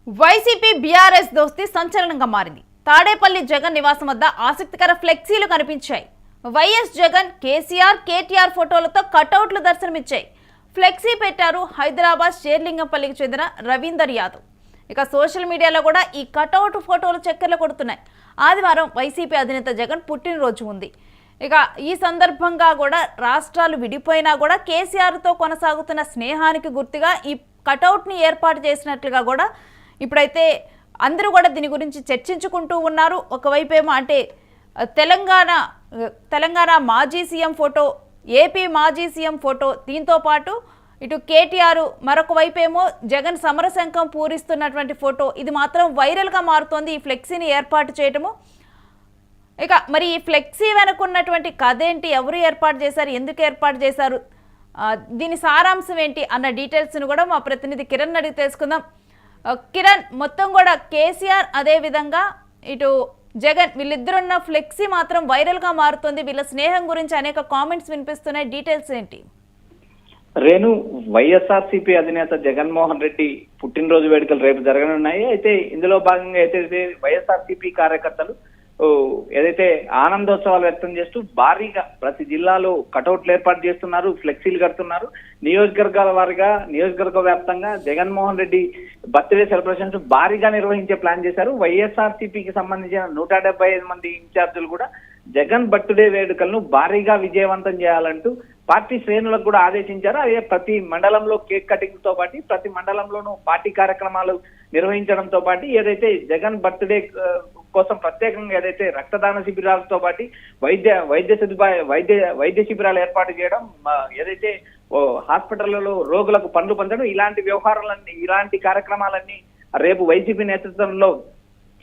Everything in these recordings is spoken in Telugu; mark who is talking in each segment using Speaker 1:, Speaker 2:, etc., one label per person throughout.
Speaker 1: వైసీపీ బీఆర్ఎస్ దోస్తీ సంచలనంగా మారింది. తాడేపల్లి జగన్ నివాసం వద్ద ఆసక్తికర ఫ్లెక్సీలు కనిపించాయి. వైఎస్ జగన్, కేసీఆర్, కేటీఆర్ ఫోటోలతో కటౌట్లు దర్శనమిచ్చాయి. ఫ్లెక్సీ పెట్టారు హైదరాబాద్ షేర్లింగంపల్లికి చెందిన రవీందర్ యాదవ్. ఇక సోషల్ మీడియాలో కూడా ఈ కటౌట్ ఫోటోలు చక్కర్లు కొడుతున్నాయి. ఆదివారం వైసీపీ అధినేత జగన్ పుట్టినరోజు ఉంది. ఇక ఈ సందర్భంగా కూడా రాష్ట్రాలు విడిపోయినా కూడా కేసీఆర్తో కొనసాగుతున్న స్నేహానికి గుర్తుగా ఈ కటౌట్ని ఏర్పాటు చేసినట్లుగా కూడా ఇప్పుడైతే అందరూ కూడా దీని గురించి చర్చించుకుంటూ ఉన్నారు. ఒకవైపు ఏమో అంటే తెలంగాణ మాజీ సీఎం ఫోటో, ఏపీ మాజీ సీఎం ఫోటో, దీంతో పాటు ఇటు కేటీఆర్, మరొక వైపు ఏమో జగన్ సమరశంఖం పూరిస్తున్నటువంటి ఫోటో, ఇది మాత్రం వైరల్గా మారుతోంది ఈ ఫ్లెక్సీని ఏర్పాటు చేయటము. ఇక మరి ఈ ఫ్లెక్సీ వెనుకున్నటువంటి కథ ఏంటి, ఎవరు ఏర్పాటు చేశారు, ఎందుకు ఏర్పాటు చేశారు, దీని సారాంశం ఏంటి అన్న డీటెయిల్స్ను కూడా మా ప్రతినిధి కిరణ్ అడిగి తెలుసుకుందాం. కిరణ్, మొత్తం కూడా కేసీఆర్ అదేవిధంగా ఇటు జగన్ వీళ్ళిద్దరున్న ఫ్లెక్సీ మాత్రం వైరల్గా మారుతుంది. వీళ్ళ స్నేహం గురించి అనేక కామెంట్స్ వినిపిస్తున్నాయి. డీటెయిల్స్ ఏంటి?
Speaker 2: రేణు, వైఎస్ఆర్సీపీ అధినేత జగన్మోహన్ రెడ్డి పుట్టినరోజు వేడుకలు రేపు జరగనున్నాయి. అయితే ఇందులో భాగంగా అయితే వైఎస్ఆర్సీపీ కార్యకర్తలు ఏదైతే ఆనందోత్సవాలు వ్యక్తం చేస్తూ భారీగా ప్రతి జిల్లాలో కటౌట్లు ఏర్పాటు చేస్తున్నారు, ఫ్లెక్సీలు కడుతున్నారు. నియోజకవర్గాల వారిగా నియోజకవర్గ వ్యాప్తంగా జగన్మోహన్ రెడ్డి బర్త్డే సెలబ్రేషన్స్ భారీగా నిర్వహించే ప్లాన్ చేశారు. వైఎస్ఆర్సీపీకి సంబంధించిన 175 మంది ఇన్ఛార్జీలు కూడా జగన్ బర్త్డే వేడుకలను భారీగా విజయవంతం చేయాలంటూ పార్టీ శ్రేణులకు కూడా ఆదేశించారు. అదే ప్రతి మండలంలో కేక్ కటింగ్ తో పాటు ప్రతి మండలంలోనూ పార్టీ కార్యక్రమాలు నిర్వహించడంతో పాటు ఏదైతే జగన్ బర్త్డే కోసం ప్రత్యేకంగా ఏదైతే రక్తదాన శిబిరాలతో పాటు వైద్య శిబిరాలు ఏర్పాటు చేయడం, ఏదైతే హాస్పిటళ్లలో రోగులకు పండ్లు పంచడం, ఇలాంటి కార్యక్రమాలన్నీ రేపు వైసీపీ నేతృత్వంలో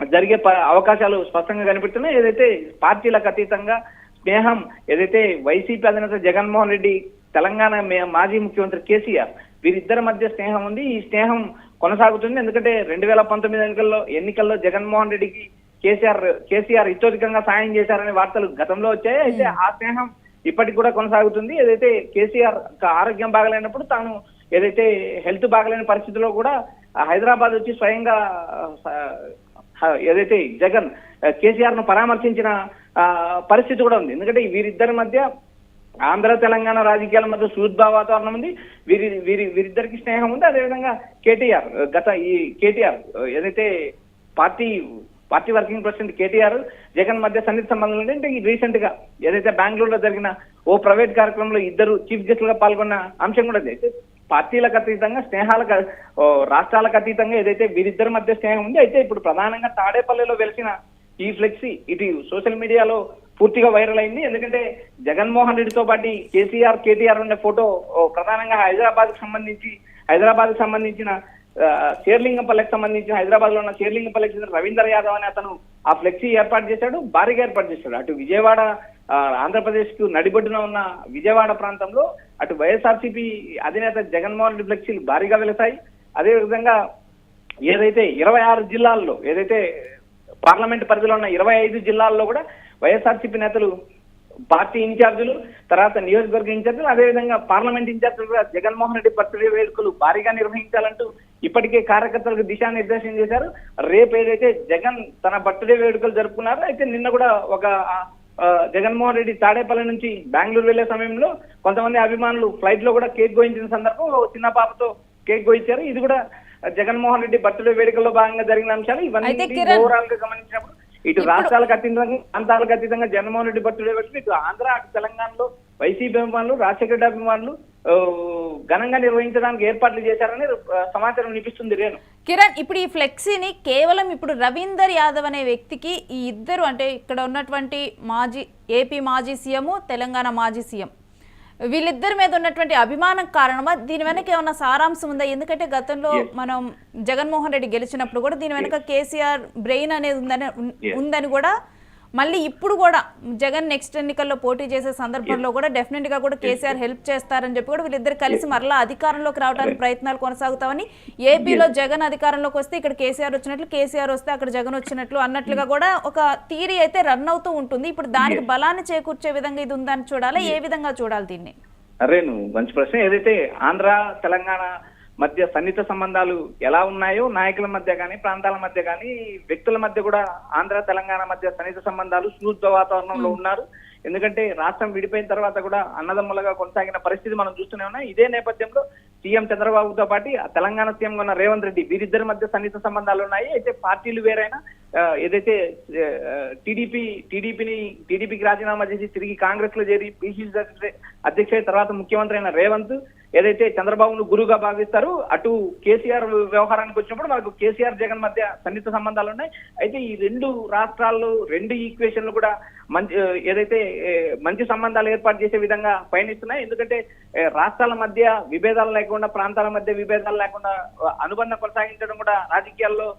Speaker 2: జరిగే అవకాశాలు స్పష్టంగా కనిపిస్తున్నాయి. ఏదైతే పార్టీలకు అతీతంగా స్నేహం, ఏదైతే వైసీపీ అధినేత జగన్మోహన్ రెడ్డి, తెలంగాణ మాజీ ముఖ్యమంత్రి కేసీఆర్, వీరిద్దరి మధ్య స్నేహం ఉంది. ఈ స్నేహం కొనసాగుతుంది. ఎందుకంటే 2019 ఎన్నికల్లో జగన్మోహన్ రెడ్డికి కేసీఆర్ ఇతోధికంగా సాయం చేశారనే వార్తలు గతంలో వచ్చాయి. అయితే ఆ స్నేహం ఇప్పటికి కూడా కొనసాగుతుంది. ఏదైతే కేసీఆర్ ఆరోగ్యం బాగలేనప్పుడు తాను ఏదైతే హెల్త్ బాగలేని పరిస్థితిలో కూడా హైదరాబాద్ వచ్చి స్వయంగా ఏదైతే జగన్ కేసీఆర్ ను పరామర్శించిన పరిస్థితి కూడా ఉంది. ఎందుకంటే వీరిద్దరి మధ్య ఆంధ్ర తెలంగాణ రాజకీయాల మధ్య సుహృద్భావ వాతావరణం ఉంది. వీరిద్దరికి స్నేహం ఉంది. అదేవిధంగా కేటీఆర్ ఏదైతే party working president KTR Jagan మధ్య సన్నిహిత సంబంధాలు ఉంది. అంటే రీసెంట్ గా ఏదైతే బెంగళూరులో జరిగిన ఓ ప్రైవేట్ కార్యక్రమంలో ఇద్దరు చీఫ్ గెస్టులుగా పాల్గొన్న అంశం కూడా అయితే పార్టీలకు అతీతంగా రాష్ట్రాలకు అతీతంగా ఏదైతే వీరిద్దరి మధ్య స్నేహం ఉంది. అయితే ఇప్పుడు ప్రధానంగా తాడేపల్లిలో వెలిసిన ఈ ఫ్లెక్సీ ఇటు సోషల్ మీడియాలో పూర్తిగా వైరల్ అయింది. ఎందుకంటే జగన్మోహన్ రెడ్డితో పాటు కేటీఆర్ ఉన్న ఫోటో ప్రధానంగా హైదరాబాద్ కు సంబంధించిన హైదరాబాద్ లో ఉన్న షేర్లింగంపల్లికి చెందిన రవీందర్ యాదవ్ అనే అతను ఆ ఫ్లెక్సీ భారీగా ఏర్పాటు చేశాడు. అటు విజయవాడ, ఆంధ్రప్రదేశ్ కు నడిబొడ్డున ఉన్న విజయవాడ ప్రాంతంలో అటు వైఎస్ఆర్సీపీ అధినేత జగన్మోహన్ రెడ్డి ఫ్లెక్సీలు భారీగా వెళతాయి. అదేవిధంగా ఏదైతే 26 జిల్లాల్లో, ఏదైతే పార్లమెంట్ పరిధిలో ఉన్న 25 జిల్లాల్లో కూడా వైఎస్ఆర్సీపీ నేతలు, పార్టీ ఇన్ఛార్జీలు, తర్వాత నియోజకవర్గ ఇన్ఛార్జీలు, అదేవిధంగా పార్లమెంట్ ఇన్ఛార్జీలు కూడా జగన్మోహన్ రెడ్డి బర్త్డే వేడుకలు భారీగా నిర్వహించాలంటూ ఇప్పటికే కార్యకర్తలకు దిశానిర్దేశం చేశారు. రేపు ఏదైతే జగన్ తన బర్త్డే వేడుకలు జరుపుకున్నారో, అయితే నిన్న కూడా ఒక జగన్మోహన్ రెడ్డి తాడేపల్లి నుంచి బెంగళూరు వెళ్లే సమయంలో కొంతమంది అభిమానులు ఫ్లైట్ లో కూడా కేక్ గోయించిన సందర్భంలో చిన్న పాపతో కేక్ గోయించారు. ఇది కూడా జగన్మోహన్ రెడ్డి బర్త్డే వేడుకల్లో భాగంగా జరిగిన అంశాలు. ఇవన్నీ ఓవరాల్ గా గమనించినప్పుడు ఇటు రాష్ట్రాలకు అతీతంగా, ప్రాంతాలకు అతీతంగా జగన్మోహన్ రెడ్డి బర్త్డే వేడుకలు ఇటు ఆంధ్ర, అటు తెలంగాణలో వైసీపీ అభిమానులు, రాజశేఖర రెడ్డి అభిమానులు ఘనంగా నిర్వహించడానికి ఏర్పాట్లు చేశారని సమాచారం వినిపిస్తుంది. రేణు,
Speaker 1: కిరణ్, ఇప్పుడు ఈ ఫ్లెక్సీని కేవలం ఇప్పుడు రవీందర్ యాదవ్ అనే వ్యక్తికి ఈ ఇద్దరు అంటే ఇక్కడ ఉన్నటువంటి ఏపీ మాజీ సీఎం, తెలంగాణ మాజీ సీఎం, వీళ్ళిద్దరి మీద ఉన్నటువంటి అభిమానం కారణమా? దీని వెనక ఏమన్నా సారాంశం ఉందా? ఎందుకంటే గతంలో మనం జగన్మోహన్ రెడ్డి గెలిచినప్పుడు కూడా దీని వెనక కేసీఆర్ బ్రెయిన్ అనేది ఉందని కూడా, మళ్ళీ ఇప్పుడు కూడా జగన్ నెక్స్ట్ ఎన్నికల్లో పోటీ చేసే సందర్భంలో కూడా డెఫినెట్ గా కూడా కేసీఆర్ హెల్ప్ చేస్తారని చెప్పి కూడా వీళ్ళిద్దరు కలిసి మరలా అధికారంలోకి రావడానికి ప్రయత్నాలు కొనసాగుతామని, ఏపీలో జగన్ అధికారంలోకి వస్తే ఇక్కడ కేసీఆర్ వచ్చినట్లు, కేసీఆర్ వస్తే అక్కడ జగన్ వచ్చినట్లు అన్నట్లుగా కూడా ఒక థియరీ అయితే రన్ అవుతూ ఉంటుంది. ఇప్పుడు దానికి బలాన్ని చేకూర్చే విధంగా ఇది ఉందని చూడాలి. ఏ విధంగా చూడాలి దీన్ని?
Speaker 2: అరే, నువ్వు మంచి ప్రశ్న. ఏదైతే ఆంధ్ర తెలంగాణ మధ్య సన్నిహిత సంబంధాలు ఎలా ఉన్నాయో నాయకుల మధ్య కానీ ప్రాంతాల మధ్య కానీ వ్యక్తుల మధ్య కూడా ఆంధ్ర తెలంగాణ మధ్య సన్నిహిత సంబంధాలు స్మూత్ వాతావరణంలో ఉన్నారు. ఎందుకంటే రాష్ట్రం విడిపోయిన తర్వాత కూడా అన్నదమ్ములుగా కొనసాగిన పరిస్థితి మనం చూస్తూనే ఉన్నాం. ఇదే నేపథ్యంలో సీఎం చంద్రబాబుతో పాటు తెలంగాణ సీఎం ఉన్న రేవంత్ రెడ్డి వీరిద్దరి మధ్య సన్నిహిత సంబంధాలు ఉన్నాయి. అయితే పార్టీలు వేరైనా ఏదైతే టీడీపీకి రాజీనామా చేసి తిరిగి కాంగ్రెస్ లో చేరి పిసిసి అధ్యక్షుడి తర్వాత ముఖ్యమంత్రి అయిన రేవంత్ ఏదైతే చంద్రబాబును గురువుగా భావిస్తారు, అటు కేసీఆర్ వ్యవహారానికి వచ్చినప్పుడు మనకు కేసీఆర్ జగన్ మధ్య సన్నిహిత సంబంధాలు ఉన్నాయి. అయితే ఈ రెండు రాష్ట్రాల్లో రెండు ఈక్వేషన్లు కూడా ఏదైతే మంచి సంబంధాలు ఏర్పాటు చేసే విధంగా పయనిస్తున్నాయి. ఎందుకంటే రాష్ట్రాల మధ్య విభేదాలు లేకుండా, ప్రాంతాల మధ్య విభేదాలు లేకుండా అనుబంధం కొనసాగించడం కూడా రాజకీయాల్లో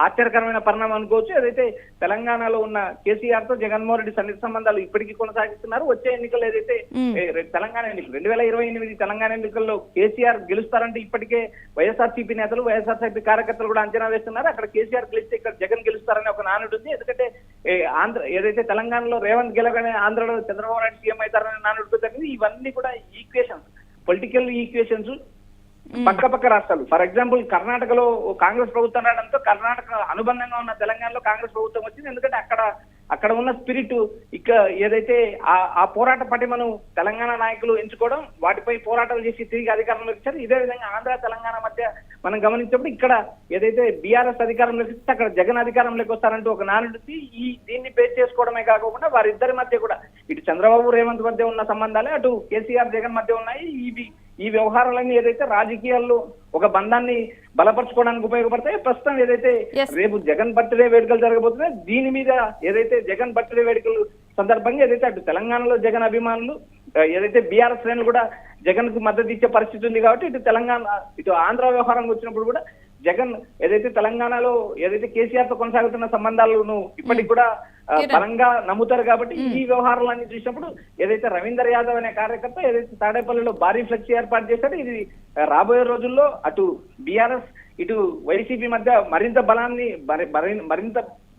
Speaker 2: ఆశ్చర్యకరమైన పరిణామం అనుకోవచ్చు. ఏదైతే తెలంగాణలో ఉన్న కేసీఆర్ తో జగన్మోహన్ రెడ్డి సన్నిహిత సంబంధాలు ఇప్పటికీ కొనసాగిస్తున్నారు. వచ్చే ఎన్నికలు ఏదైతే తెలంగాణ ఎన్నికలు 2028 తెలంగాణ ఎన్నికల్లో కేసీఆర్ గెలుస్తారంటే ఇప్పటికే వైఎస్ఆర్సీపీ నేతలు, వైఎస్ఆర్సీపీ కార్యకర్తలు కూడా అంచనా వేస్తున్నారు. అక్కడ కేసీఆర్ గెలిస్తే ఇక్కడ జగన్ గెలుస్తారని ఒక నానుడు ఉంది. ఎందుకంటే ఆంధ్ర ఏదైతే తెలంగాణలో రేవంత్ గెలవగానే ఆంధ్రలో చంద్రబాబు నాయుడు సీఎం అవుతారని నానుడు జరిగింది. ఇవన్నీ కూడా ఈక్వేషన్స్, పొలిటికల్ ఈక్వేషన్స్ పక్క రాష్ట్రాలు. ఫర్ ఎగ్జాంపుల్ కర్ణాటకలో కాంగ్రెస్ ప్రభుత్వం రావడంతో కర్ణాటక అనుబంధంగా ఉన్న తెలంగాణలో కాంగ్రెస్ ప్రభుత్వం వచ్చింది. ఎందుకంటే అక్కడ ఉన్న స్పిరిట్ ఏదైతే ఆ పోరాట పటిమను తెలంగాణ నాయకులు ఎంచుకోవడం, వాటిపై పోరాటాలు చేసి తిరిగి అధికారంలోకి వచ్చారు. ఇదే విధంగా ఆంధ్ర తెలంగాణ మధ్య మనం గమనించినప్పుడు ఇక్కడ ఏదైతే బీఆర్ఎస్ అధికారంలోకి వస్తే అక్కడ జగన్ అధికారంలోకి వస్తారంటూ ఒక నానుడికి దీన్ని బేస్ చేసుకోవడమే కాకుండా వారిద్దరి మధ్య కూడా ఇటు చంద్రబాబు రేవంత్ మధ్య ఉన్న సంబంధాలే అటు కేసీఆర్ జగన్ మధ్య ఉన్నాయి. ఈ వ్యవహారాలన్నీ ఏదైతే రాజకీయాల్లో ఒక బంధాన్ని బలపరచుకోవడానికి ఉపయోగపడతాయి. ప్రస్తుతం ఏదైతే రేపు జగన్ బర్త్డే వేడుకలు జరగబోతున్నాయి, దీని మీద ఏదైతే జగన్ బర్త్డే వేడుకలు సందర్భంగా ఏదైతే అటు తెలంగాణలో జగన్ అభిమానులు ఏదైతే బీఆర్ఎస్ శ్రేణులు కూడా జగన్ కు మద్దతు ఇచ్చే పరిస్థితి ఉంది. కాబట్టి ఇటు ఆంధ్ర వ్యవహారం వచ్చినప్పుడు కూడా జగన్ ఏదైతే తెలంగాణలో ఏదైతే కేసీఆర్ తో కొనసాగుతున్న సంబంధాలను ఇప్పటికి కూడా బలంగా నమ్ముతారు. కాబట్టి ఈ వ్యవహారాలన్నీ చూసినప్పుడు ఏదైతే రవీందర్ యాదవ్ అనే కార్యకర్త ఏదైతే తాడేపల్లిలో భారీ ఫ్లెక్సీ ఏర్పాటు చేశాడో ఇది రాబోయే రోజుల్లో అటు బీఆర్ఎస్ ఇటు వైసీపీ మధ్య మరింత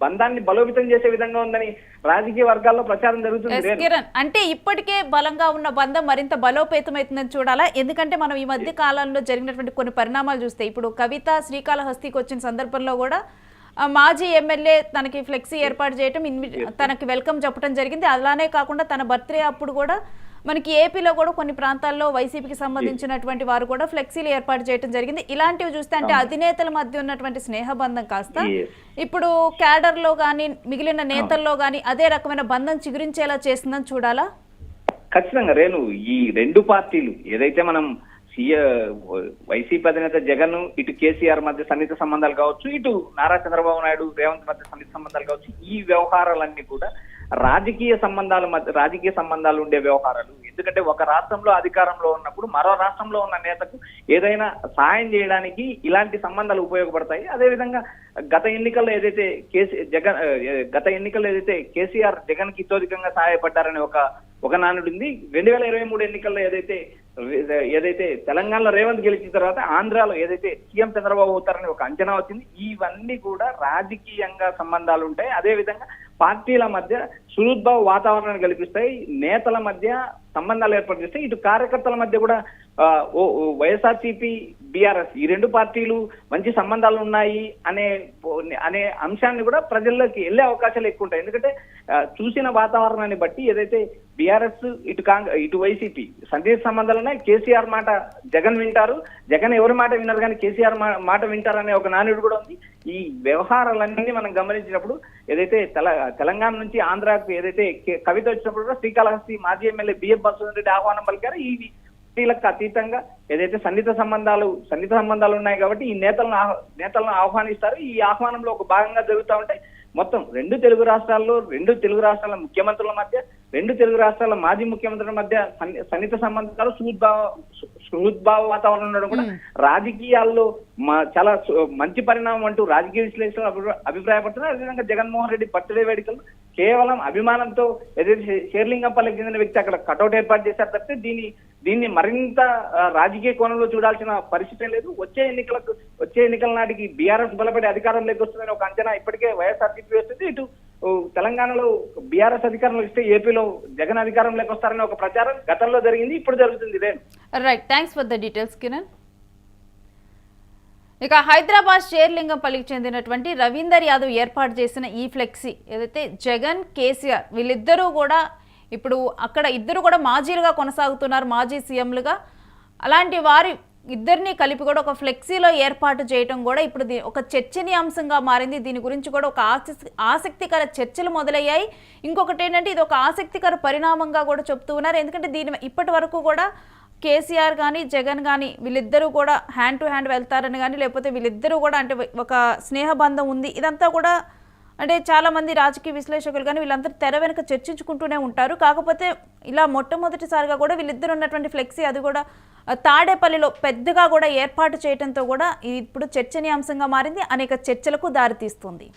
Speaker 2: బంధాన్ని బలోపేతం చేసే విధంగా ఉందని రాజకీయ వర్గాల్లో ప్రచారం జరుగుతుంది.
Speaker 1: కిరణ్, అంటే ఇప్పటికే బలంగా ఉన్న బంధం మరింత బలోపేతం అవుతుందని చూడాలా? ఎందుకంటే మనం ఈ మధ్య కాలంలో జరిగినటువంటి కొన్ని పరిణామాలు చూస్తే ఇప్పుడు కవిత శ్రీకాళహస్తికి వచ్చిన సందర్భంలో కూడా మాజీ ఎమ్మెల్యే తనకి ఫ్లెక్సీ ఏర్పాటు చేయటం, తనకి వెల్కమ్ చెప్పడం జరిగింది. అలానే కాకుండా తన బర్త్డే అప్పుడు కూడా మనకి ఏపీలో కూడా కొన్ని ప్రాంతాల్లో వైసీపీకి సంబంధించినటువంటి వారు కూడా ఫ్లెక్సీలు ఏర్పాటు చేయడం జరిగింది. ఇలాంటివి చూస్తే అంటే అధినేతల మధ్య ఉన్నటువంటి స్నేహబంధం కాస్త ఇప్పుడు క్యాడర్ లో గానీ మిగిలిన నేతల్లో గానీ అదే రకమైన బంధం చిగురించేలా చేస్తుందని చూడాలా?
Speaker 2: ఖచ్చితంగా రేణు, ఈ రెండు పార్టీలు ఏదైతే మనం వైసీపీ అధినేత జగన్ ఇటు కేసీఆర్ మధ్య సన్నిహిత సంబంధాలు కావచ్చు, ఇటు నారా చంద్రబాబు నాయుడు రేవంత్ మధ్య సన్నిహిత సంబంధాలు కావచ్చు, ఈ వ్యవహారాలన్నీ కూడా రాజకీయ సంబంధాలు ఉండే వ్యవహారాలు. ఎందుకంటే ఒక రాష్ట్రంలో అధికారంలో ఉన్నప్పుడు మరో రాష్ట్రంలో ఉన్న నేతకు ఏదైనా సహాయం చేయడానికి ఇలాంటి సంబంధాలు ఉపయోగపడతాయి. అదేవిధంగా గత ఎన్నికల్లో ఏదైతే కేసీఆర్ జగన్ కి ఇతోధికంగా సహాయపడ్డారని ఒక నానుడు ఉంది. 2023 ఎన్నికల్లో ఏదైతే తెలంగాణలో రేవంత్ గెలిచిన తర్వాత ఆంధ్రాలో ఏదైతే సీఎం చంద్రబాబు అవుతారని ఒక అంచనా వచ్చింది. ఇవన్నీ కూడా రాజకీయంగా సంబంధాలు ఉంటాయి. అదే విధంగా పార్టీల మధ్య సుహృద్భావ వాతావరణాన్ని కల్పిస్తాయి, నేతల మధ్య సంబంధాలు ఏర్పాటు చేస్తాయి. ఇటు కార్యకర్తల మధ్య కూడా వైఎస్ఆర్సీపీ బీఆర్ఎస్ ఈ రెండు పార్టీలు మంచి సంబంధాలు ఉన్నాయి అనే అంశాన్ని కూడా ప్రజల్లోకి వెళ్ళే అవకాశాలు ఎక్కువ ఉంటాయి. ఎందుకంటే చూసిన వాతావరణాన్ని బట్టి ఏదైతే బీఆర్ఎస్ ఇటు వైసీపీ సన్నిహిత సంబంధాలు ఉన్నాయి. కేసీఆర్ మాట జగన్ వింటారు, జగన్ ఎవరి మాట విన్నారు కానీ కేసీఆర్ మాట వింటారనే ఒక నానుడు కూడా ఉంది. ఈ వ్యవహారాలన్నీ మనం గమనించినప్పుడు ఏదైతే తెలంగాణ నుంచి ఆంధ్రాకు ఏదైతే కవిత వచ్చినప్పుడు కూడా శ్రీకాళహస్తి మాజీ ఎమ్మెల్యే బిఎఫ్ బస్వన్ రెడ్డి ఆహ్వానం పలికారు. ఈ పార్టీలకు అతీతంగా ఏదైతే సన్నిహిత సంబంధాలు ఉన్నాయి కాబట్టి ఈ నేతలను ఆహ్వానిస్తారు. ఈ ఆహ్వానంలో ఒక భాగంగా జరుగుతూ ఉంటాయి. మొత్తం రెండు తెలుగు రాష్ట్రాల ముఖ్యమంత్రుల మధ్య, రెండు తెలుగు రాష్ట్రాల మాజీ ముఖ్యమంత్రుల మధ్య సన్నిహిత సంబంధాలు, సుహృద్భావ వాతావరణం ఉండడం కూడా రాజకీయాల్లో చాలా మంచి పరిణామం అంటూ రాజకీయ విశ్లేషకులు అభిప్రాయపడుతున్నారు. అదేవిధంగా జగన్మోహన్ రెడ్డి బర్త్డే వేడుకలు కేవలం అభిమానంతో ఏదైతే షేర్లింగంపల్లికి చెందిన వ్యక్తి అక్కడ కటౌట్ ఏర్పాటు చేశారు తప్పితే దీన్ని మరింత రాజకీయ కోణంలో చూడాల్సిన పరిస్థితి లేదు. వచ్చే ఎన్నికల నాటికి బీఆర్ఎస్ బలపడి అధికారంలోకి వస్తుందని ఒక అంచనా ఇప్పటికే వైఎస్ఆర్సీపీ వస్తుంది. ఇటు తెలంగాణలో బీఆర్ఎస్ అధికారంలోకి వస్తే ఏపీలో జగన్ అధికారంలోకి వస్తారని ఒక ప్రచారం గతంలో జరిగింది, ఇప్పుడు జరుగుతుంది.
Speaker 1: Right, thanks for the details Kiran. ఇక హైదరాబాద్ షేర్లింగంపల్లికి చెందినటువంటి రవీందర్ యాదవ్ ఏర్పాటు చేసిన ఈ ఫ్లెక్సీ ఏదైతే జగన్ కేసీఆర్ వీళ్ళిద్దరూ కూడా ఇప్పుడు అక్కడ ఇద్దరు కూడా మాజీలుగా కొనసాగుతున్నారు, మాజీ సీఎంలుగా. అలాంటి వారి ఇద్దరిని కలిపి కూడా ఒక ఫ్లెక్సీలో ఏర్పాటు చేయడం కూడా ఇప్పుడు ఒక చర్చనీయాంశంగా మారింది. దీని గురించి కూడా ఒక ఆసక్తికర చర్చలు మొదలయ్యాయి. ఇంకొకటి ఏంటంటే ఇది ఒక ఆసక్తికర పరిణామంగా కూడా చెప్తూ ఉన్నారు. ఎందుకంటే దీని ఇప్పటి వరకు కూడా కేసీఆర్ కానీ జగన్ కానీ వీళ్ళిద్దరూ కూడా హ్యాండ్ టు హ్యాండ్ వెళ్తారని కానీ, లేకపోతే వీళ్ళిద్దరూ కూడా అంటే ఒక స్నేహబంధం ఉంది, ఇదంతా కూడా అంటే చాలామంది రాజకీయ విశ్లేషకులు కానీ వీళ్ళందరూ తెర వెనుక చర్చించుకుంటూనే ఉంటారు. కాకపోతే ఇలా మొట్టమొదటిసారిగా కూడా వీళ్ళిద్దరు ఉన్నటువంటి ఫ్లెక్సీ అది కూడా తాడేపల్లిలో పెద్దగా కూడా ఏర్పాటు చేయడంతో కూడా ఇప్పుడు చర్చనీయాంశంగా మారింది, అనేక చర్చలకు దారితీస్తుంది.